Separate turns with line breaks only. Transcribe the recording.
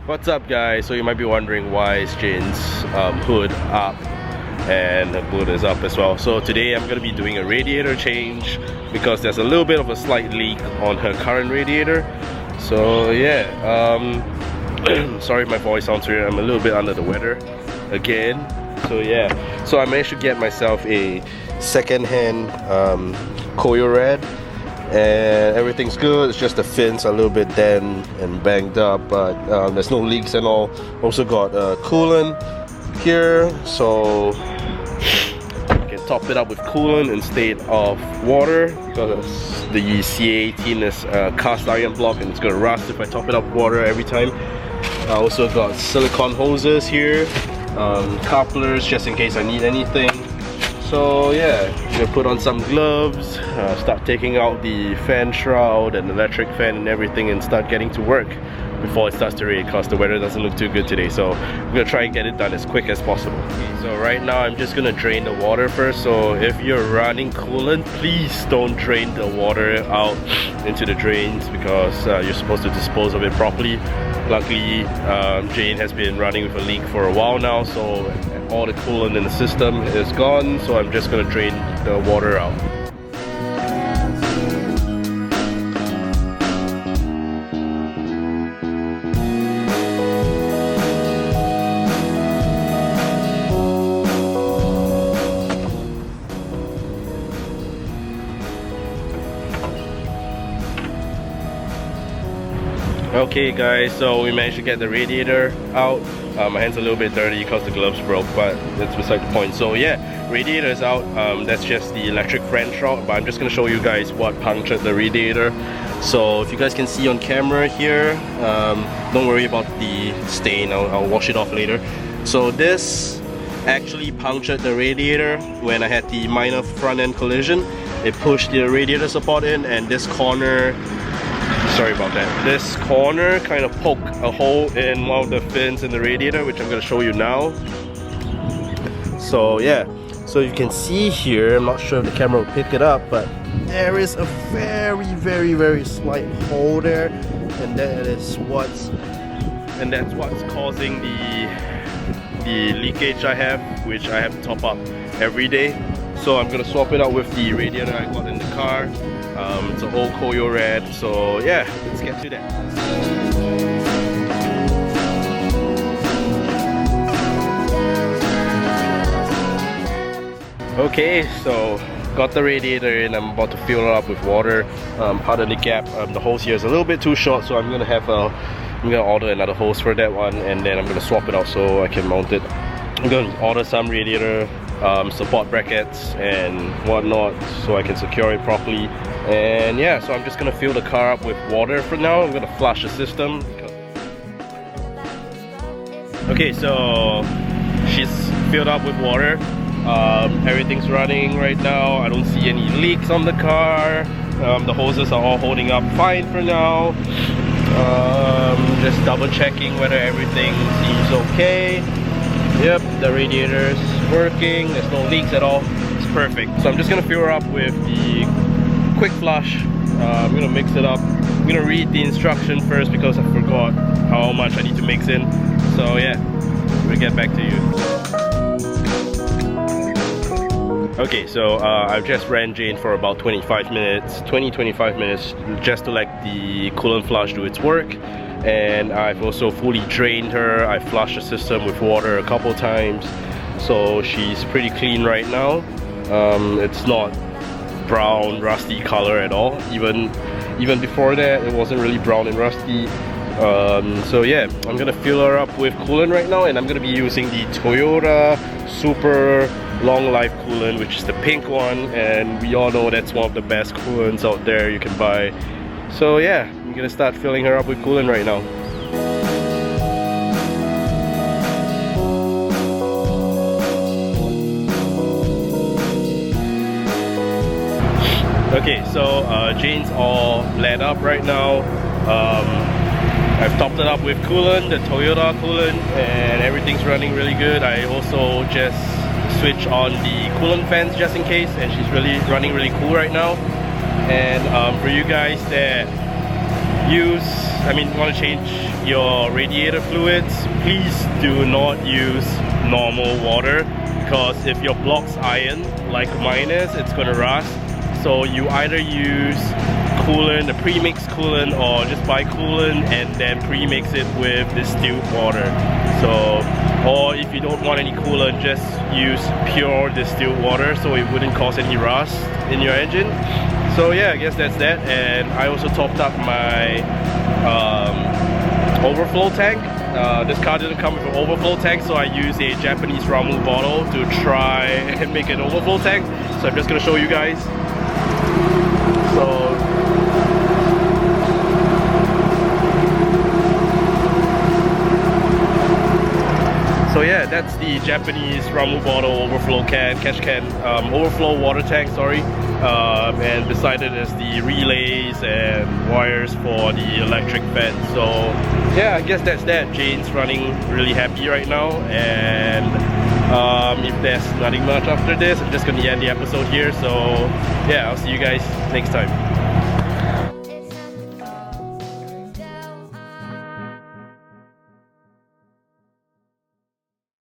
What's up guys? So you might be wondering why is Jane's hood up and the boot is up as well. So today I'm going to be doing a radiator change because there's a little bit of a slight leak on her current radiator. So yeah, sorry if my voice sounds weird, I'm a little bit under the weather again. So yeah, so I managed to get myself a second-hand Koyo Red and everyth's good. It's just the fins are a little bit dent and banged up, but there's no leaks and all. Also got coolant here, so you can top it up with coolant instead of water because the C18 is a cast iron block and it's gonna rust if I top it up with water every time. I also got silicone hoses here, couplers just in case I need anything. So yeah, I'm gonna put on some gloves, start taking out the fan shroud and electric fan and everything and start getting to work before it starts to rain because the weather doesn't look too good today. So I'm gonna try and get it done as quick as possible. Okay, so right now I'm just gonna drain the water first. So if you're running coolant, please don't drain the water out into the drains because you're supposed to dispose of it properly. Luckily, Jane has been running with a leak for a while now, so all the coolant in the system is gone, so I'm just gonna drain the water out. Okay guys, so we managed to get the radiator out. My hand's a little bit dirty because the gloves broke, but that's beside the point. So yeah, radiator is out. That's just the electric fan shroud, but I'm just gonna show you guys what punctured the radiator. So if you guys can see on camera here, don't worry about the stain, I'll wash it off later. So this actually punctured the radiator when I had the minor front end collision. It pushed the radiator support in, and this corner, sorry about that, this corner kind of poked a hole in one of the fins in the radiator, which I'm going to show you now. So yeah, so you can see here, I'm not sure if the camera will pick it up, but there is a very slight hole there, and that's what's causing the leakage I have, which I have to top up every day. So I'm going to swap it out with the radiator I got in the car. It's an old Koyo Red, so yeah, let's get to that. Okay, so got the radiator in. I'm about to fill it up with water. Pardon the gap, the hose here is a little bit too short, so I'm gonna order another hose for that one, and then I'm gonna swap it out so I can mount it. I'm gonna order some radiator support brackets and whatnot so I can secure it properly. And yeah, so I'm just gonna fill the car up with water for now. I'm gonna flush the system. Okay, so she's filled up with water. Everything's running right now. I don't see any leaks on the car. The hoses are all holding up fine for now. Just double checking whether everything seems okay. Yep, the radiator's working, there's no leaks at all, it's perfect. So I'm just gonna fill her up with the quick flush. I'm gonna mix it up. I'm gonna read the instruction first because I forgot how much I need to mix in. So yeah, we'll get back to you. Okay, so I've just ran Jane for about 25 minutes just to let the coolant flush do its work. And I've also fully drained her. I flushed the system with water a couple times, so she's pretty clean right now. It's not brown rusty color at all. Even before that, it wasn't really brown and rusty. So yeah, I'm gonna fill her up with coolant right now, and I'm gonna be using the Toyota Super Long Life coolant, which is the pink one, and we all know that's one of the best coolants out there you can buy. So yeah, I'm gonna start filling her up with coolant right now. Okay, so Jane's all bled up right now. I've topped it up with coolant, the Toyota coolant, and everything's running really good. I also just switched on the coolant fans just in case, and she's really running really cool right now. And for you guys that want to change your radiator fluids, please do not use normal water, because if your block's iron like mine is, it's gonna rust. So you either use coolant, the pre-mixed coolant, or just buy coolant and then pre-mix it with distilled water. So, or if you don't want any coolant, just use pure distilled water so it wouldn't cause any rust in your engine. So yeah, I guess that's that. And I also topped up my overflow tank. This car didn't come with an overflow tank, so I used a Japanese Ramu bottle to try and make an overflow tank. So I'm just gonna show you guys. So yeah, that's the Japanese Ramu bottle overflow overflow water tank, sorry. And beside it is the relays and wires for the electric fan. So yeah, I guess that's that. Jane's running really happy right now, and if there's nothing much after this, I'm just gonna end the episode here. So yeah, I'll see you guys next time.